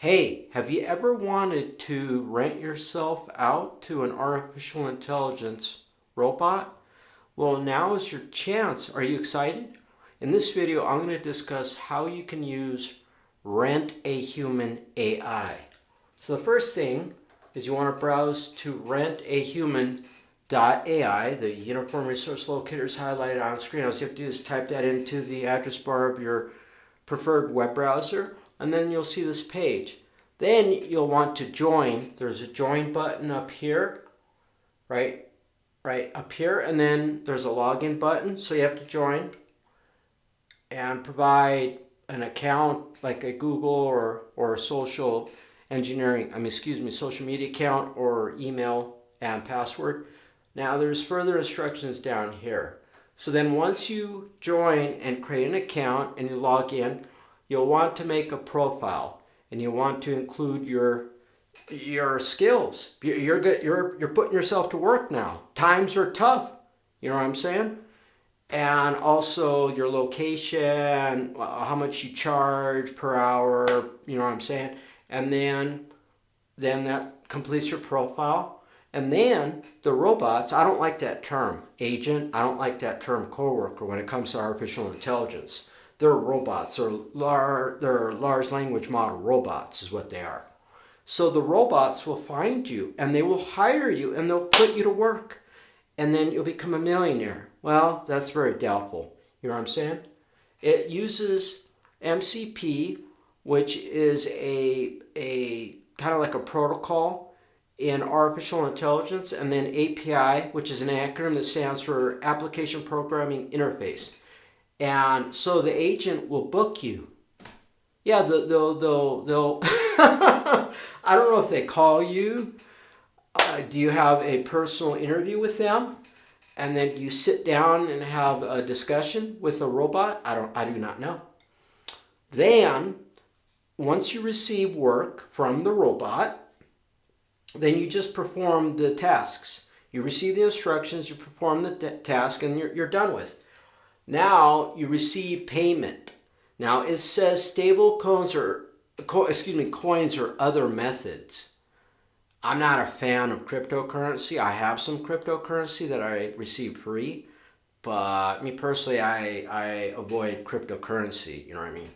Hey, have you ever wanted to rent yourself out to an artificial intelligence robot? Well, now is your chance. Are you excited? In this video, I'm going to discuss how you can use Rentahuman.AI. So the first thing is you want to browse to Rentahuman.AI. The uniform resource locator is highlighted on screen. All you have to do is type that into the address bar of your preferred web browser, and then you'll see this page. Then you'll want to join. There's a join button up here, right up here, and then there's a login button. So you have to join and provide an account like a Google or social social media account or email and password. Now there's further instructions down here. So then once you join and create an account and you log in, you'll want to make a profile and you want to include your skills. You're putting yourself to work now. Times are tough. You know what I'm saying? And also your location, how much you charge per hour, you know what I'm saying? And then that completes your profile. And then the robots, I don't like that term, agent. I don't like that term coworker when it comes to artificial intelligence. They're robots. They're large language model robots is what they are. So the robots will find you and they will hire you and they'll put you to work. And then you'll become a millionaire. Well, that's very doubtful. You know what I'm saying? It uses MCP, which is a kind of like a protocol in artificial intelligence, and then API, which is an acronym that stands for Application Programming Interface. And so the agent will book you. Yeah, they'll I don't know if they call you. Do you have a personal interview with them? And then do you sit down and have a discussion with a robot? I do not know. Then, once you receive work from the robot, then you just perform the tasks. You receive the instructions, you perform the task, and you're done with. Now you receive payment. Now it says stable coins or other methods. I'm not a fan of cryptocurrency. I have some cryptocurrency that I receive free, but me personally, I avoid cryptocurrency. You know what I mean?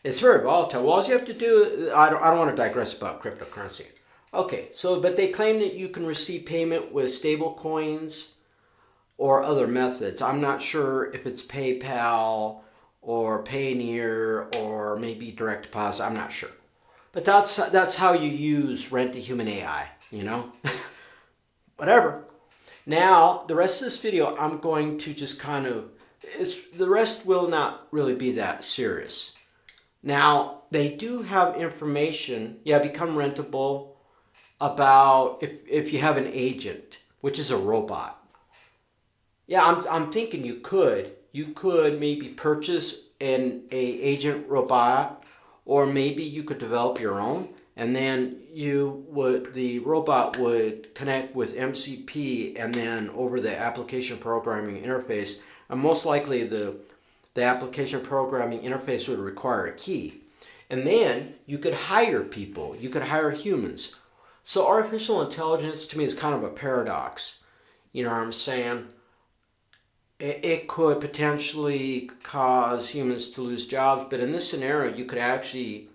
It's very volatile. Well, all you have to do, I don't want to digress about cryptocurrency. Okay, but they claim that you can receive payment with stable coins or other methods. I'm not sure if it's PayPal or Payoneer or maybe direct deposit. I'm not sure. But that's how you use Rentahuman.AI, you know? Whatever. Now, the rest of this video, I'm going to just the rest will not really be that serious. Now, they do have information, become rentable, about if you have an agent, which is a robot. Yeah, I'm thinking you could maybe purchase an agent robot, or maybe you could develop your own, and then the robot would connect with MCP and then over the application programming interface, and most likely the application programming interface would require a key. And then you could hire people, you could hire humans. So artificial intelligence to me is kind of a paradox. You know what I'm saying? It could potentially cause humans to lose jobs, but in this scenario, you could actually,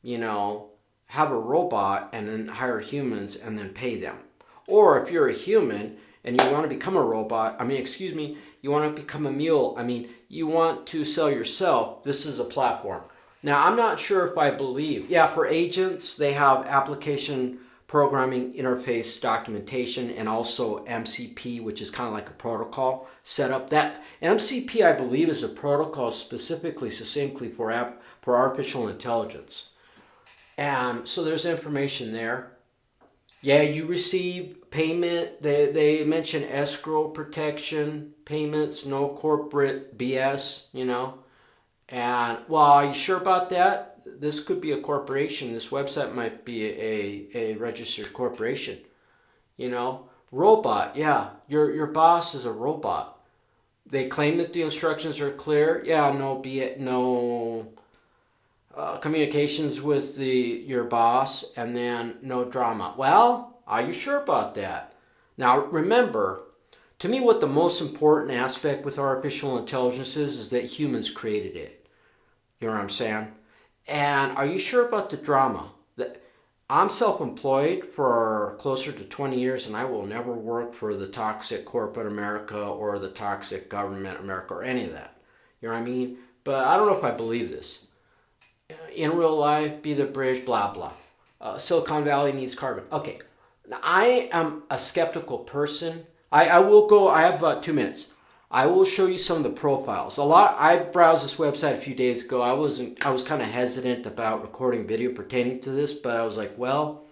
have a robot and then hire humans and then pay them. Or if you're a human and you want to become a robot, you want to become a mule, you want to sell yourself, this is a platform. Now, I'm not sure if I believe, for agents, they have application programming interface documentation and also MCP, which is kind of like a protocol set up. That MCP, I believe, is a protocol succinctly for artificial intelligence. And so there's information there. Yeah, you receive payment. They mention escrow protection, payments, no corporate BS, And, well, are you sure about that? This could be a corporation. This website might be a registered corporation. Robot, your boss is a robot. They claim that the instructions are clear. No communications with your boss, and then no drama. Well, are you sure about that? Now, remember, to me, what the most important aspect with artificial intelligence is that humans created it. You know what I'm saying? And are you sure about the drama? I'm self-employed for closer to 20 years, and I will never work for the toxic corporate America or the toxic government America or any of that. You know what I mean? But I don't know if I believe this. In real life, be the bridge, blah, blah. Silicon Valley needs carbon. Okay. Now, I am a skeptical person. I will go, I have about 2 minutes. I will show you some of the profiles. I browsed this website a few days ago. I was kind of hesitant about recording video pertaining to this, but I was like, well,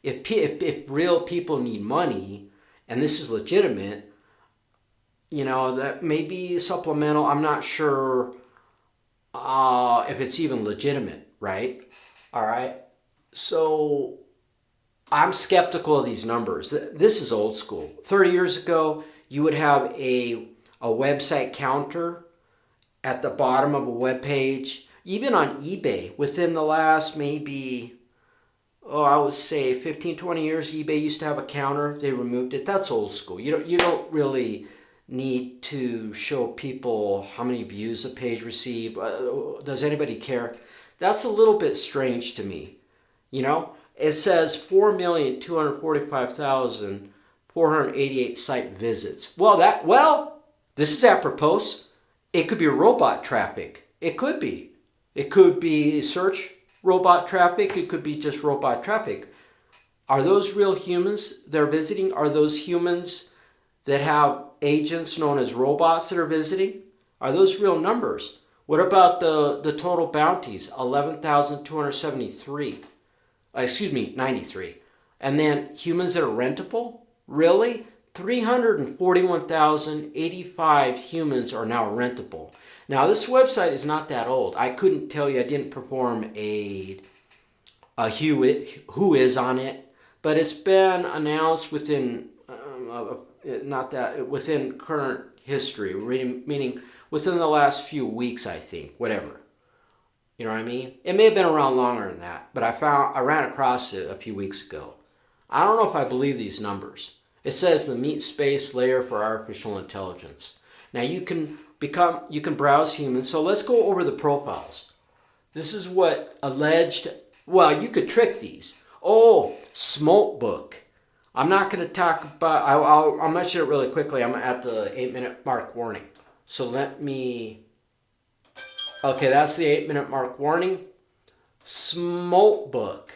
if real people need money and this is legitimate, that may be supplemental. I'm not sure if it's even legitimate, right? All right. So I'm skeptical of these numbers. This is old school. 30 years ago, you would have a website counter at the bottom of a web page. Even on eBay, within the last maybe, I would say 15, 20 years, eBay used to have a counter. They removed it. That's old school. You don't really need to show people how many views a page received. Does anybody care? That's a little bit strange to me. It says 4,245,488 site visits. Well, this is apropos. It could be robot traffic. It could be. It could be search robot traffic. It could be just robot traffic. Are those real humans they're visiting? Are those humans that have agents known as robots that are visiting? Are those real numbers? What about the total bounties? 11,273. 93. And then humans that are rentable? Really? 341,085 humans are now rentable. Now, this website is not that old. I couldn't tell you. I didn't perform a who is on it, but it's been announced within within current history, meaning within the last few weeks, I think, whatever. You know what I mean? It may have been around longer than that, but I ran across it a few weeks ago. I don't know if I believe these numbers. It says the meat space layer for artificial intelligence. Now you can browse humans. So let's go over the profiles. This is what alleged. Well, you could trick these. Oh, smoke book. I'm not going to talk about. I'll mention it really quickly. I'm at the 8-minute mark warning. So let me. Okay, that's the 8-minute mark warning. Smoke book.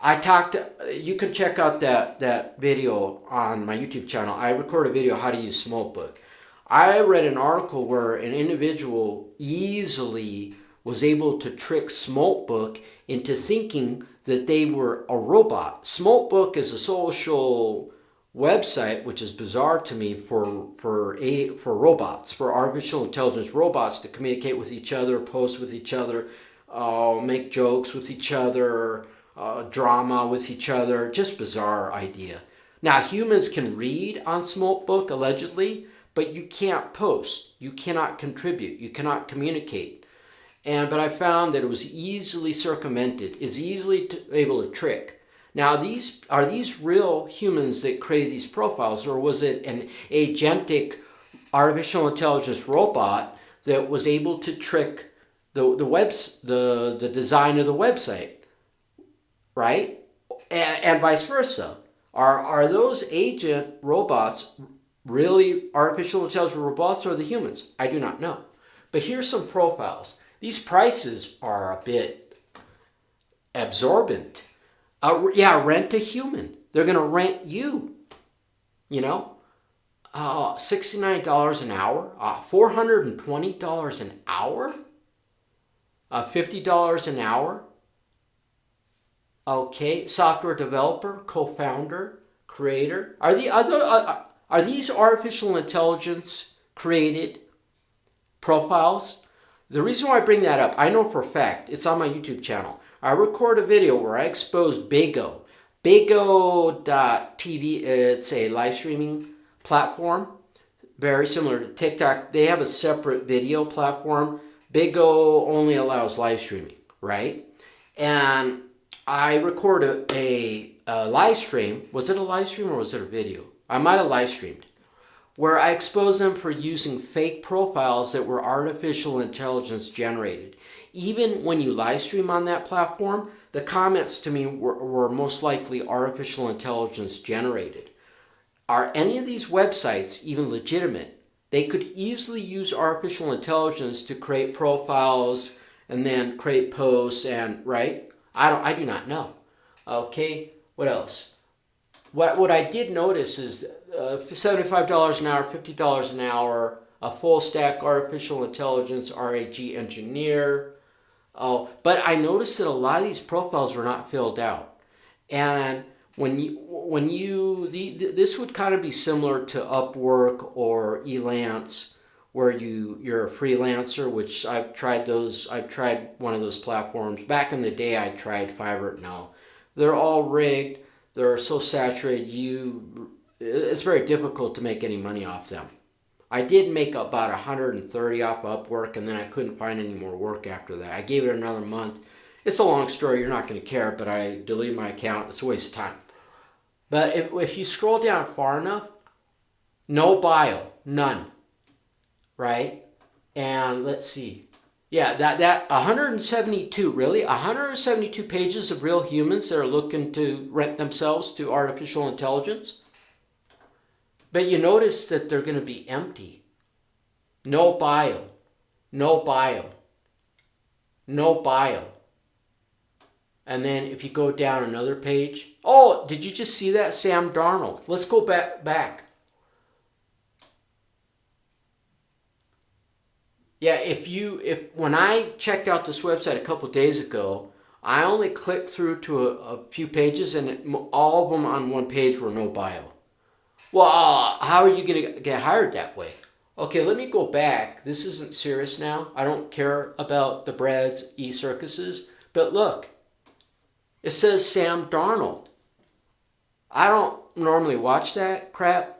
You can check out that video on my YouTube channel. I record a video how to use Smokebook. I read an article where an individual easily was able to trick Smokebook into thinking that they were a robot. Smokebook is a social website, which is bizarre to me, for robots, for artificial intelligence robots to communicate with each other, post with each other, make jokes with each other, drama with each other. Just bizarre idea. Now, humans can read on Smokebook, allegedly, but you can't post. You cannot contribute. You cannot communicate. But I found that it was easily circumvented, is easily able to trick. Now, are these real humans that created these profiles, or was it an agentic artificial intelligence robot that was able to trick the design of the website, right? And vice versa. Are those agent robots really artificial intelligence robots, or the humans? I do not know. But here's some profiles. These prices are a bit absorbent. Rent a human. They're going to rent you. $69 an hour, $420 an hour, $50 an hour. Okay, software developer, co-founder, creator. Are these artificial intelligence created profiles? The reason why I bring that up, I know for a fact, it's on my YouTube channel. I record a video where I expose Bigo. Bigo.tv, it's a live streaming platform, very similar to TikTok. They have a separate video platform. Bigo only allows live streaming. right? And I recorded a live stream. Was it a live stream or was it a video? I might have live streamed, where I exposed them for using fake profiles that were artificial intelligence generated. Even when you live stream on that platform, the comments to me were most likely artificial intelligence generated. Are any of these websites even legitimate? They could easily use artificial intelligence to create profiles and then create posts and, right? I do not know. Okay, what else? What I did notice is $75 an hour, $50 an hour, a full stack artificial intelligence RAG engineer. Oh, but I noticed that a lot of these profiles were not filled out. And this would kind of be similar to Upwork or Elance, where you're a freelancer, which I've tried those. I've tried one of those platforms. Back in the day, I tried Fiverr. Now they're all rigged. They're so saturated. It's very difficult to make any money off them. I did make about 130 off Upwork, and then I couldn't find any more work after that. I gave it another month. It's a long story. You're not going to care, but I deleted my account. It's a waste of time. But if you scroll down far enough, no bio, none, right? And let's see. Yeah, that 172, really? 172 pages of real humans that are looking to rent themselves to artificial intelligence? But you notice that they're going to be empty. No bio. No bio. No bio. And then if you go down another page. Oh, did you just see that? Sam Darnold. Let's go back. Yeah, when I checked out this website a couple days ago, I only clicked through to a few pages, and all of them on one page were no bio. Well, how are you going to get hired that way? Okay, let me go back. This isn't serious now. I don't care about the Brad's e-circuses. But look, it says Sam Darnold. I don't normally watch that crap,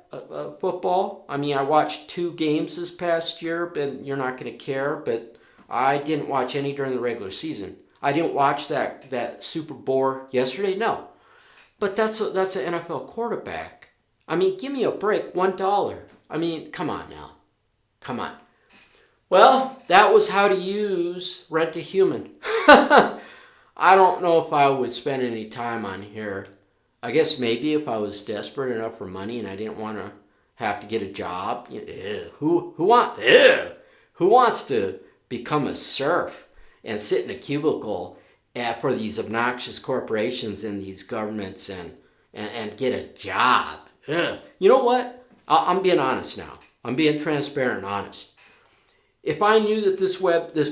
football. I mean, I watched 2 games this past year, but you're not going to care. But I didn't watch any during the regular season. I didn't watch that Super Bowl yesterday. No, but that's an NFL quarterback. I mean, give me a break. $1. I mean, come on now. Come on. Well, that was how to use Rentahuman. I don't know if I would spend any time on here. I guess maybe if I was desperate enough for money and I didn't want to have to get a job. Who wants to become a serf and sit in a cubicle for these obnoxious corporations and these governments and get a job? Ugh. You know what? I'm being honest now. I'm being transparent and honest. If I knew that this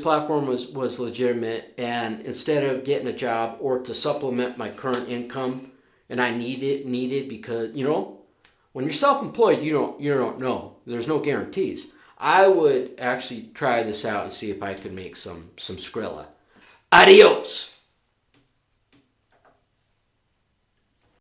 platform was legitimate, and instead of getting a job or to supplement my current income, and I needed because when you're self-employed, you don't know. There's no guarantees. I would actually try this out and see if I could make some Skrilla. Adios.